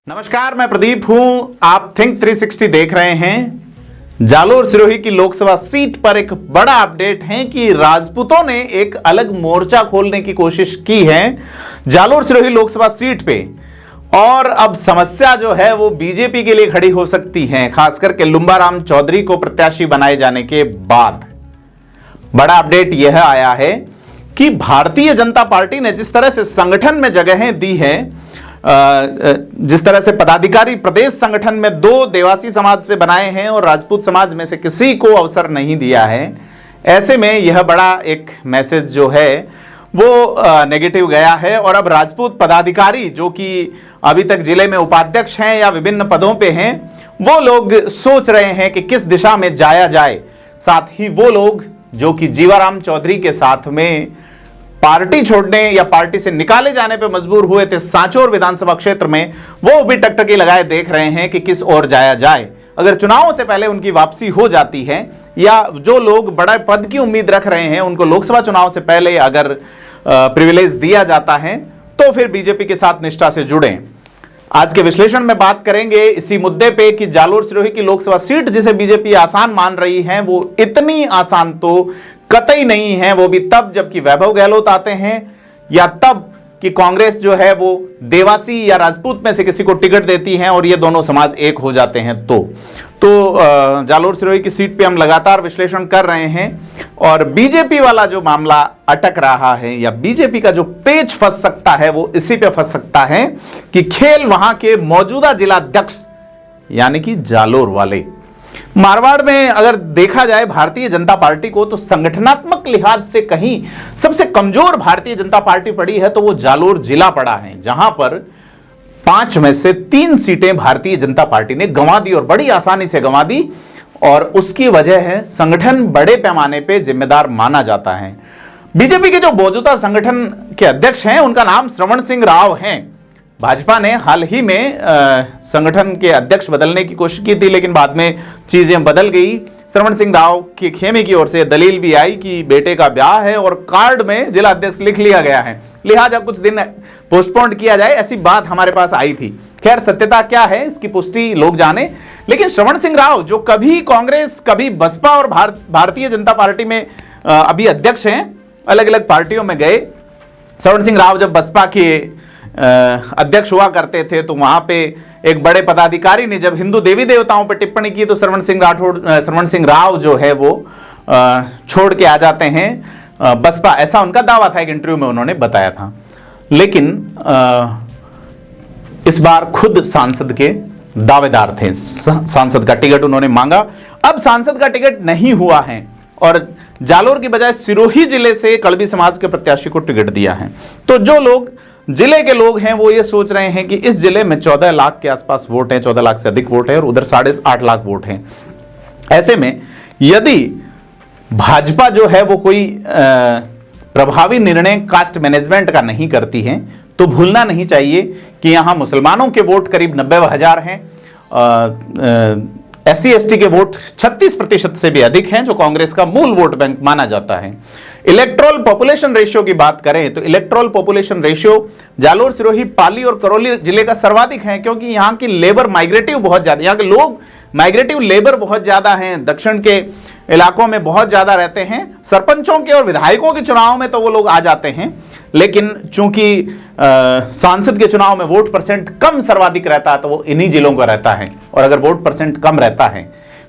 नमस्कार, मैं प्रदीप हूं। आप थिंक 360 देख रहे हैं। जालोर सिरोही की लोकसभा सीट पर एक बड़ा अपडेट है कि राजपूतों ने एक अलग मोर्चा खोलने की कोशिश की है जालोर सिरोही लोकसभा सीट पे। और अब समस्या जो है वो बीजेपी के लिए खड़ी हो सकती है, खासकर के लुम्बाराम चौधरी को प्रत्याशी बनाए जाने के बाद। बड़ा अपडेट यह आया है कि भारतीय जनता पार्टी ने जिस तरह से संगठन में जगहें दी है, जिस तरह से पदाधिकारी प्रदेश संगठन में 2 देवासी समाज से बनाए हैं और राजपूत समाज में से किसी को अवसर नहीं दिया है, ऐसे में यह बड़ा एक मैसेज जो है वो नेगेटिव गया है। और अब राजपूत पदाधिकारी जो कि अभी तक जिले में उपाध्यक्ष हैं या विभिन्न पदों पे हैं, वो लोग सोच रहे हैं कि किस दिशा में जाया जाए। साथ ही वो लोग जो कि जीवाराम चौधरी के साथ में पार्टी छोड़ने या पार्टी से निकाले जाने पे मजबूर हुए थे सांचौर विधानसभा क्षेत्र में, वो भी टकटकी लगाए देख रहे हैं कि किस ओर जाया जाए। अगर चुनावों से पहले उनकी वापसी हो जाती है या जो लोग बड़ा पद की उम्मीद रख रहे हैं उनको लोकसभा चुनाव से पहले अगर प्रिविलेज दिया जाता है तो फिर बीजेपी के साथ निष्ठा से जुड़ें। आज के विश्लेषण में बात करेंगे इसी मुद्दे पे कि जालोर सिरोही की लोकसभा सीट जिसे बीजेपी आसान मान रही है वो इतनी आसान तो कतई नहीं है। वो भी तब जबकि वैभव गहलोत आते हैं या तब कि कांग्रेस जो है वो देवासी या राजपूत में से किसी को टिकट देती है और ये दोनों समाज एक हो जाते हैं। तो जालोर सिरोही की सीट पे हम लगातार विश्लेषण कर रहे हैं और बीजेपी वाला जो मामला अटक रहा है या बीजेपी का जो पेच फंस सकता है वो इसी पे फंस सकता है कि खेल वहां के मौजूदा जिलाध्यक्ष यानी कि जालोर वाले। मारवाड़ में अगर देखा जाए भारतीय जनता पार्टी को तो संगठनात्मक लिहाज से कहीं सबसे कमजोर भारतीय जनता पार्टी पड़ी है तो वो जालोर जिला पड़ा है, जहां पर 5 में से 3 सीटें भारतीय जनता पार्टी ने गंवा दी और बड़ी आसानी से गंवा दी। और उसकी वजह है संगठन बड़े पैमाने पे जिम्मेदार माना जाता है। बीजेपी के जो मौजूदा संगठन के अध्यक्ष हैं उनका नाम श्रवण सिंह राव है। भाजपा ने हाल ही में संगठन के अध्यक्ष बदलने की कोशिश की थी, लेकिन बाद में चीजें बदल गई। श्रवण सिंह राव के खेमे की ओर से दलील भी आई कि बेटे का ब्याह है और कार्ड में जिला अध्यक्ष लिख लिया गया है, लिहाजा कुछ दिन पोस्टपोन किया जाए, ऐसी बात हमारे पास आई थी। खैर सत्यता क्या है इसकी पुष्टि लोग जाने। लेकिन श्रवण सिंह राव जो कभी कांग्रेस कभी बसपा और भारतीय जनता पार्टी में अभी अध्यक्ष हैं, अलग अलग पार्टियों में गए। श्रवण सिंह राव जब बसपा के अध्यक्ष हुआ करते थे तो वहां पे एक बड़े पदाधिकारी ने जब हिंदू देवी देवताओं पर टिप्पणी की तो श्रवण सिंह राव जो है वो छोड़ के आ जाते हैं बसपा, ऐसा उनका दावा था, एक इंटरव्यू में उन्होंने बताया था। लेकिन इस बार खुद सांसद के दावेदार थे, सांसद का टिकट उन्होंने मांगा। अब सांसद का टिकट नहीं हुआ है और जालोर की बजाय सिरोही जिले से कड़बी समाज के प्रत्याशी को टिकट दिया है। तो जो लोग जिले के लोग हैं वो ये सोच रहे हैं कि इस जिले में 14 लाख के आसपास वोट हैं, 14 लाख से अधिक वोट है और उधर 8.5 लाख वोट हैं। ऐसे में यदि भाजपा जो है वो कोई प्रभावी निर्णय कास्ट मैनेजमेंट का नहीं करती है तो भूलना नहीं चाहिए कि यहां मुसलमानों के वोट करीब 90,000 हैं, SC/ST के वोट 36% से भी अधिक हैं, जो कांग्रेस का मूल वोट बैंक माना जाता है। इलेक्ट्रोल पॉपुलेशन रेशियो की बात करें तो electoral population ratio Jalore Sirohi Pali और करौली जिले का सर्वाधिक है, क्योंकि यहाँ की लेबर माइग्रेटिव बहुत ज्यादा, यहाँ के लोग माइग्रेटिव लेबर बहुत ज्यादा हैं, दक्षिण के इलाकों में बहुत ज्यादा रहते हैं। सरपंचों के और विधायकों के चुनाव में तो वो लोग आ जाते हैं, लेकिन चूंकि सांसद के चुनाव में वोट परसेंट कम सर्वाधिक रहता है तो वो इन्हीं जिलों का रहता है। और अगर वोट परसेंट कम रहता है,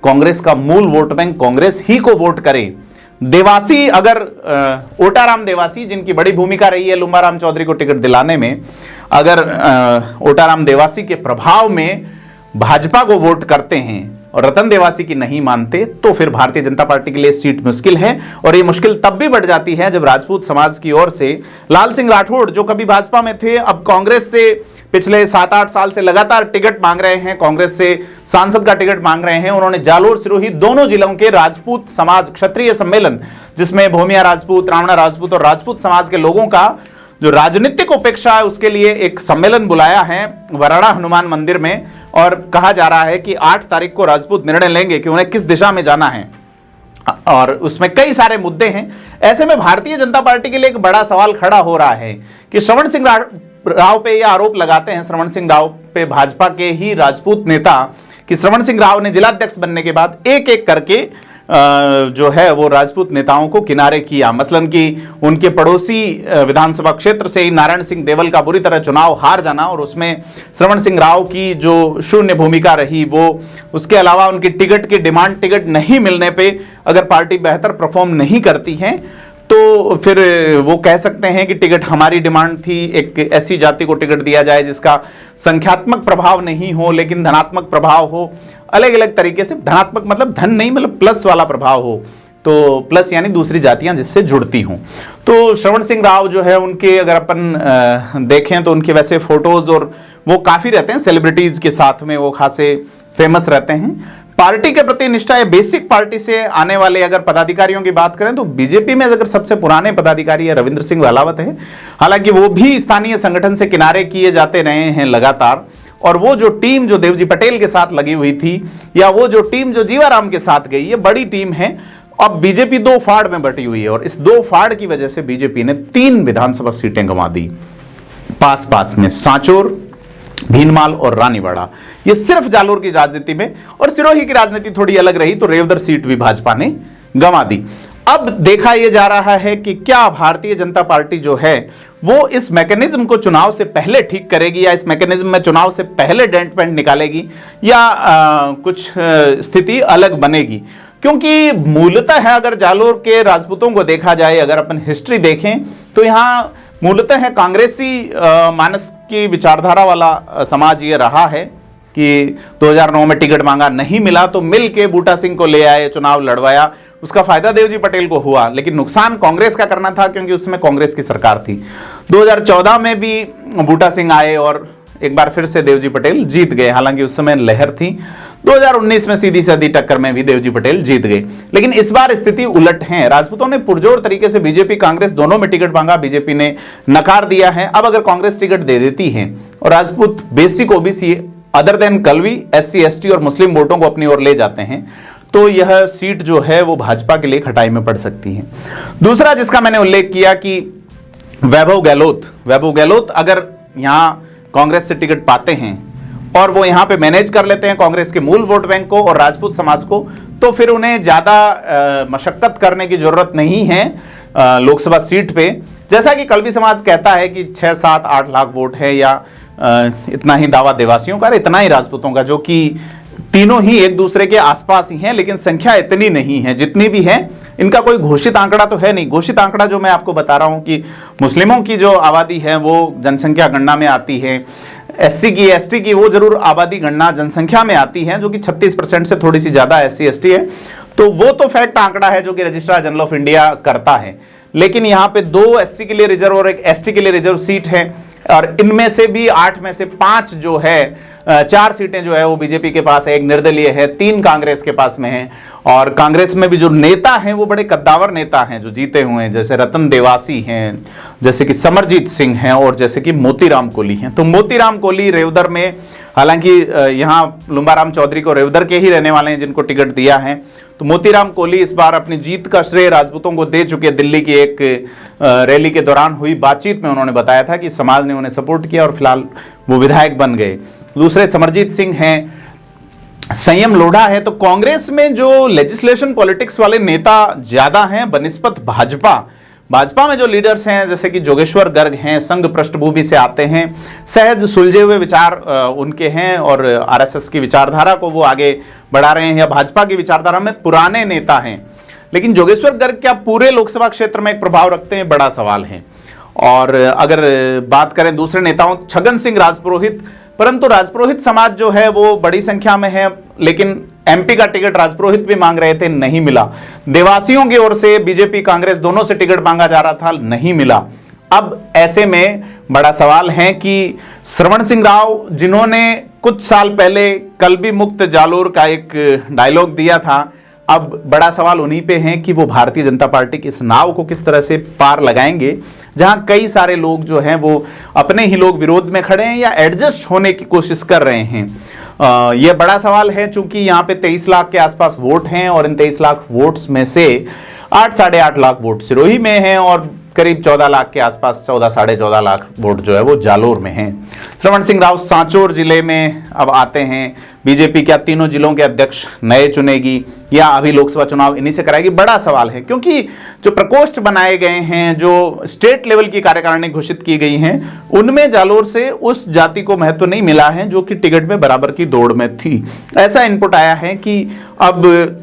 कांग्रेस का मूल वोट बैंक कांग्रेस ही को वोट करे। देवासी अगर ओटाराम देवासी जिनकी बड़ी भूमिका रही है लुम्बाराम चौधरी को टिकट दिलाने में, अगर ओटाराम देवासी के प्रभाव में भाजपा को वोट करते हैं और रतन देवासी की नहीं मानते तो फिर भारतीय जनता पार्टी के लिए सीट मुश्किल है। और ये मुश्किल तब भी बढ़ जाती है जब राजपूत समाज की ओर से लाल सिंह राठौड़ जो कभी भाजपा में थे अब कांग्रेस से पिछले 7-8 साल से लगातार टिकट मांग रहे हैं, कांग्रेस से सांसद का टिकट मांग रहे हैं। उन्होंने जालोर सिरोही दोनों जिलों के राजपूत समाज क्षत्रिय सम्मेलन, जिसमें भूमिया राजपूत, रावणा राजपूत और राजपूत समाज के लोगों का जो राजनीतिक उपेक्षा है उसके लिए एक सम्मेलन बुलाया है वराड़ा हनुमान मंदिर में। और कहा जा रहा है कि 8 तारीख को राजपूत निर्णय लेंगे कि उन्हें किस दिशा में जाना है और उसमें कई सारे मुद्दे हैं। ऐसे में भारतीय जनता पार्टी के लिए एक बड़ा सवाल खड़ा हो रहा है कि श्रवण सिंह राव पे यह आरोप लगाते हैं, श्रवण सिंह राव पे भाजपा के ही राजपूत नेता कि श्रवण सिंह राव ने जिलाध्यक्ष बनने के बाद एक एक करके जो है वो राजपूत नेताओं को किनारे किया। मसलन कि उनके पड़ोसी विधानसभा क्षेत्र से ही नारायण सिंह देवल का बुरी तरह चुनाव हार जाना और उसमें श्रवण सिंह राव की जो शून्य भूमिका रही वो, उसके अलावा उनकी टिकट की डिमांड टिकट नहीं मिलने पे अगर पार्टी बेहतर परफॉर्म नहीं करती है तो फिर वो कह सकते हैं कि टिकट हमारी डिमांड थी, एक ऐसी जाति को टिकट दिया जाए जिसका संख्यात्मक प्रभाव नहीं हो लेकिन धनात्मक प्रभाव हो, अलग अलग तरीके से। धनात्मक मतलब धन नहीं, मतलब प्लस वाला प्रभाव हो, तो प्लस यानी दूसरी जातियां जिससे जुड़ती हों। तो श्रवण सिंह राव जो है उनके अगर अपन देखें तो उनके वैसे फोटोज और वो काफ़ी रहते हैं, सेलिब्रिटीज़ के साथ में वो खासे फेमस रहते हैं। पार्टी के प्रति निष्ठा है, बेसिक पार्टी से आने वाले अगर पदाधिकारियों की बात करें तो बीजेपी में अगर सबसे पुराने पदाधिकारी है रविंद्र सिंह वलावत है। हालांकि वो भी स्थानीय संगठन से किनारे किए जाते रहे हैं लगातार, और वो जो टीम जो देवजी पटेल के साथ लगी हुई थी या वो जो टीम जो जीवाराम के साथ गई, ये बड़ी टीम है। अब बीजेपी दो फाड़ में बटी हुई है और इस दो फाड़ की वजह से बीजेपी ने 3 विधानसभा सीटें गंवा दी पास पास में, सांचौर, भीनमाल और रानीवाड़ा। ये सिर्फ जालोर की राजनीति में, और सिरोही की राजनीति थोड़ी अलग रही तो रेवदर सीट भी भाजपा ने गंवा दी। अब देखा यह जा रहा है कि क्या भारतीय जनता पार्टी जो है वो इस मैकेनिज्म को चुनाव से पहले ठीक करेगी या इस मैकेनिज्म में चुनाव से पहले डेंट पेंट निकालेगी या कुछ स्थिति अलग बनेगी। क्योंकि मूलतः है अगर जालोर के राजपूतों को देखा जाए, अगर अपन हिस्ट्री देखें तो यहाँ मूलतः है कांग्रेसी मानस की विचारधारा वाला समाज ये रहा है कि 2009 में टिकट मांगा, नहीं मिला तो मिल के बूटा सिंह को ले आए, चुनाव लड़वाया, उसका फायदा देवजी पटेल को हुआ, लेकिन नुकसान कांग्रेस का करना था क्योंकि उसमें कांग्रेस की सरकार थी। 2014 में भी बूटा सिंह आए और एक बार फिर से देवजी पटेल जीत गए, हालांकि उस समय लहर थी। 2019 में सीधी सादी टक्कर में भी देवजी पटेल जीत गए, लेकिन इस बार स्थिति उलट है। राजपूतों ने पुरजोर तरीके से बीजेपी कांग्रेस दोनों में टिकट मांगा, बीजेपी ने नकार दिया है। अब अगर कांग्रेस टिकट दे देती है और Rajput basic OBC other than Kalvi, SC ST और मुस्लिम वोटों को अपनी ओर ले जाते हैं तो यह सीट जो है वो भाजपा के लिए खटाई में पड़ सकती है। दूसरा जिसका मैंने उल्लेख किया कि वैभव गहलोत अगर यहाँ कांग्रेस से टिकट पाते हैं और वो यहाँ पे मैनेज कर लेते हैं कांग्रेस के मूल वोट बैंक को और राजपूत समाज को, तो फिर उन्हें ज़्यादा मशक्कत करने की जरूरत नहीं है लोकसभा सीट पे। जैसा कि कलवी समाज कहता है कि 6, 7, 8 लाख वोट है या इतना ही दावा देवासियों का, इतना ही राजपूतों का, जो कि तीनों ही एक दूसरे के आसपास ही हैं, लेकिन संख्या इतनी नहीं है। जितनी भी है इनका कोई घोषित आंकड़ा तो है नहीं। घोषित आंकड़ा जो मैं आपको बता रहा हूं कि मुस्लिमों की जो आबादी है वो जनसंख्या गणना में आती है, एससी की एसटी की वो जरूर आबादी गणना जनसंख्या में आती है जो कि 36% से थोड़ी सी ज़्यादा एससी एसटी है, तो वो तो फैक्ट आंकड़ा है जो कि रजिस्ट्रार जनरल ऑफ इंडिया करता है। लेकिन यहाँ पे 2 एससी के लिए रिजर्व और 1 एसटी के लिए रिजर्व सीट है और इनमें से भी 8 में से 5 जो है 4 सीटें जो है वो बीजेपी के पास है, 1 निर्दलीय है, 3 कांग्रेस के पास में है। और कांग्रेस में भी जो नेता हैं वो बड़े कद्दावर नेता हैं जो जीते हुए हैं, जैसे रतन देवासी हैं, जैसे कि समरजीत सिंह हैं और जैसे कि मोतीराम कोहली हैं। तो मोतीराम कोहली रेवदर में, हालांकि यहाँ लुम्बाराम चौधरी को रेवदर के ही रहने वाले हैं जिनको टिकट दिया है, तो मोतीराम कोहली इस बार अपनी जीत का श्रेय राजपूतों को दे चुके। दिल्ली की एक रैली के दौरान हुई बातचीत में उन्होंने बताया था कि समाज ने उन्हें सपोर्ट किया और फिलहाल वो विधायक बन गए। दूसरे समरजीत सिंह हैं, संयम लोढ़ा है। तो कांग्रेस में जो लेजिस्लेशन पॉलिटिक्स वाले नेता ज्यादा हैं बनिस्पत भाजपा में जो लीडर्स हैं जैसे कि जोगेश्वर गर्ग हैं, संघ पृष्ठभूमि से आते हैं, सहज सुलझे हुए विचार उनके हैं और आरएसएस की विचारधारा को वो आगे बढ़ा रहे हैं या भाजपा की विचारधारा में पुराने नेता हैं। लेकिन जोगेश्वर गर्ग क्या पूरे लोकसभा क्षेत्र में एक प्रभाव रखते हैं, बड़ा सवाल है। और अगर बात करें दूसरे नेताओं, छगन सिंह राजपुरोहित, परंतु राजपुरोहित समाज जो है वो बड़ी संख्या में है, लेकिन एमपी का टिकट राजपुरोहित भी मांग रहे थे, नहीं मिला। देवासियों की ओर से बीजेपी कांग्रेस दोनों से टिकट मांगा जा रहा था, नहीं मिला। अब ऐसे में बड़ा सवाल है कि श्रवण सिंह राव जिन्होंने कुछ साल पहले कलबी मुक्त जालोर का एक डायलॉग दिया था, अब बड़ा सवाल उन्हीं पे है कि वो भारतीय जनता पार्टी की इस नाव को किस तरह से पार लगाएंगे, जहां कई सारे लोग जो हैं वो अपने ही लोग विरोध में खड़े हैं या एडजस्ट होने की कोशिश कर रहे हैं। यह बड़ा सवाल है चूंकि यहाँ पे 23 लाख के आसपास वोट हैं और इन 23 लाख वोट्स में से 8 साढ़े 8 लाख वोट सिरोही में हैं और करीब 14 लाख के आसपास, 14 साढ़े 14 लाख वोट जो है वो जालोर में हैं। श्रवण सिंह राव सांचौर जिले में अब आते हैं। बीजेपी क्या तीनों जिलों के अध्यक्ष नए चुनेगी या अभी लोकसभा चुनाव इन्हीं से कराएगी? बड़ा सवाल है, क्योंकि जो प्रकोष्ठ बनाए गए हैं, जो स्टेट लेवल की कार्यकारिणी घोषित की गई हैं, उनमें जालोर से उस जाति को महत्व नहीं मिला है जो कि टिकट में बराबर की दौड़ में थी। ऐसा इनपुट आया है कि अब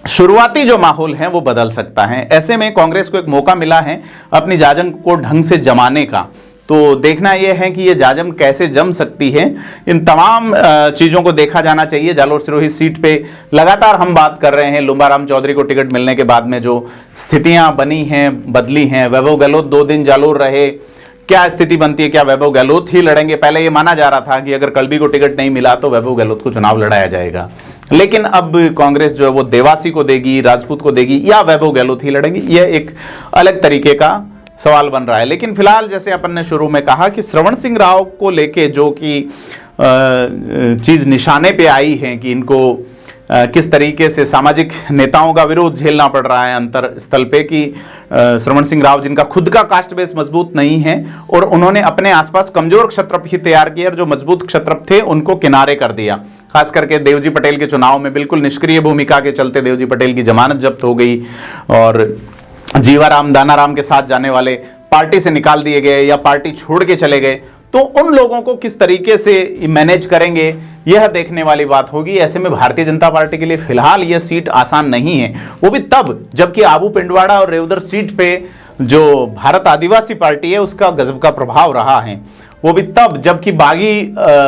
शुरुआती जो माहौल है वो बदल सकता है। ऐसे में कांग्रेस को एक मौका मिला है अपनी जाजम को ढंग से जमाने का। तो देखना यह है कि ये जाजम कैसे जम सकती है। इन तमाम चीज़ों को देखा जाना चाहिए। जालोर सिरोही सीट पे लगातार हम बात कर रहे हैं, लुम्बाराम चौधरी को टिकट मिलने के बाद में जो स्थितियां बनी हैं, बदली हैं। वैभव गहलोत 2 दिन जालोर रहे, क्या स्थिति बनती है? क्या वैभव गहलोत ही लड़ेंगे? पहले ये माना जा रहा था कि अगर कल्बी को टिकट नहीं मिला तो वैभव गहलोत को चुनाव लड़ाया जाएगा, लेकिन अब कांग्रेस जो है वो देवासी को देगी, राजपूत को देगी, या वैभव गहलोत ही लड़ेंगी? यह एक अलग तरीके का सवाल बन रहा है। लेकिन फिलहाल जैसे अपन ने शुरू में कहा कि श्रवण सिंह राव को लेके जो कि चीज़ निशाने पे आई है कि इनको किस तरीके से सामाजिक नेताओं का विरोध झेलना पड़ रहा है अंतर स्थल पे, कि श्रवण सिंह राव जिनका खुद का कास्ट बेस मजबूत नहीं है और उन्होंने अपने आसपास कमजोर क्षत्रप ही तैयार किए और जो मजबूत क्षत्रप थे उनको किनारे कर दिया। खास करके देवजी पटेल के चुनाव में बिल्कुल निष्क्रिय भूमिका के चलते देवजी पटेल की जमानत जब्त हो गई और जीवाराम दानाराम के साथ जाने वाले पार्टी से निकाल दिए गए या पार्टी छोड़ के चले गए। तो उन लोगों को किस तरीके से मैनेज करेंगे, यह देखने वाली बात होगी। ऐसे में भारतीय जनता पार्टी के लिए फिलहाल यह सीट आसान नहीं है, वो भी तब जबकि आबू पिंडवाड़ा और रेवदर सीट पे जो भारत आदिवासी पार्टी है उसका गजब का प्रभाव रहा है। वो भी तब जबकि बागी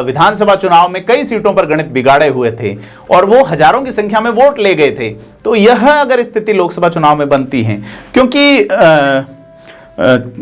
विधानसभा चुनाव में कई सीटों पर गणित बिगाड़े हुए थे और वो हजारों की संख्या में वोट ले गए थे। तो यह अगर स्थिति लोकसभा चुनाव में बनती है, क्योंकि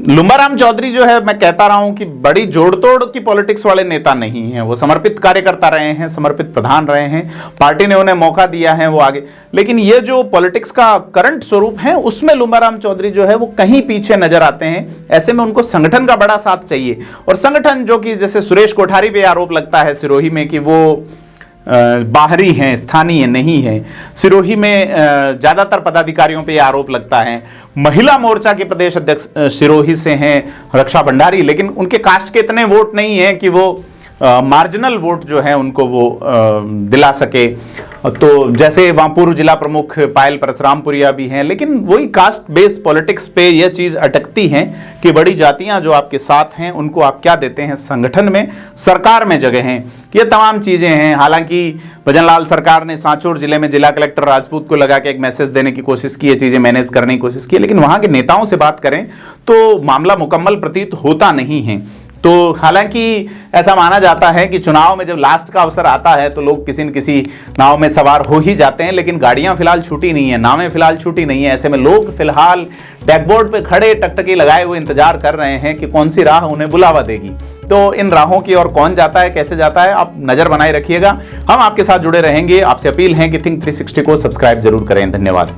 लुम्बाराम चौधरी जो है, मैं कहता रहा हूं कि बड़ी जोड़तोड़ की पॉलिटिक्स वाले नेता नहीं हैं। वो समर्पित कार्यकर्ता रहे हैं, समर्पित प्रधान रहे हैं, पार्टी ने उन्हें मौका दिया है, वो आगे। लेकिन ये जो पॉलिटिक्स का करंट स्वरूप है उसमें लुम्बाराम चौधरी जो है वो कहीं पीछे नजर आते हैं। ऐसे में उनको संगठन का बड़ा साथ चाहिए, और संगठन जो कि जैसे सुरेश कोठारी पे आरोप लगता है सिरोही में कि वो बाहरी हैं, स्थानीय नहीं है। सिरोही में ज़्यादातर पदाधिकारियों पे आरोप लगता है। महिला मोर्चा के प्रदेश अध्यक्ष सिरोही से हैं रक्षा भंडारी, लेकिन उनके कास्ट के इतने वोट नहीं हैं कि वो मार्जिनल वोट जो है उनको वो दिला सके। तो जैसे वहाँ पूर्व जिला प्रमुख पायल परशुरामपुरिया भी हैं, लेकिन वही कास्ट बेस पॉलिटिक्स पे यह चीज़ अटकती है कि बड़ी जातियाँ जो आपके साथ हैं उनको आप क्या देते हैं संगठन में, सरकार में जगह हैं। ये तमाम चीज़ें हैं। हालांकि भजनलाल सरकार ने सांचौर जिले में जिला कलेक्टर राजपूत को लगा के एक मैसेज देने की कोशिश की है, चीज़ें मैनेज करने की कोशिश की है, लेकिन वहाँ के नेताओं से बात करें तो मामला मुकम्मल प्रतीत होता नहीं है। तो हालांकि ऐसा माना जाता है कि चुनाव में जब लास्ट का अवसर आता है तो लोग किसी न किसी नाव में सवार हो ही जाते हैं, लेकिन गाड़ियां फिलहाल छूटी नहीं है, नावें फिलहाल छूटी नहीं है। ऐसे में लोग फिलहाल डैशबोर्ड पे खड़े टकटकी लगाए हुए इंतजार कर रहे हैं कि कौन सी राह उन्हें बुलावा देगी। तो इन राहों की और कौन जाता है, कैसे जाता है, आप नजर बनाए रखिएगा। हम आपके साथ जुड़े रहेंगे। आपसे अपील है कि थिंक 360 को सब्सक्राइब जरूर करें। धन्यवाद।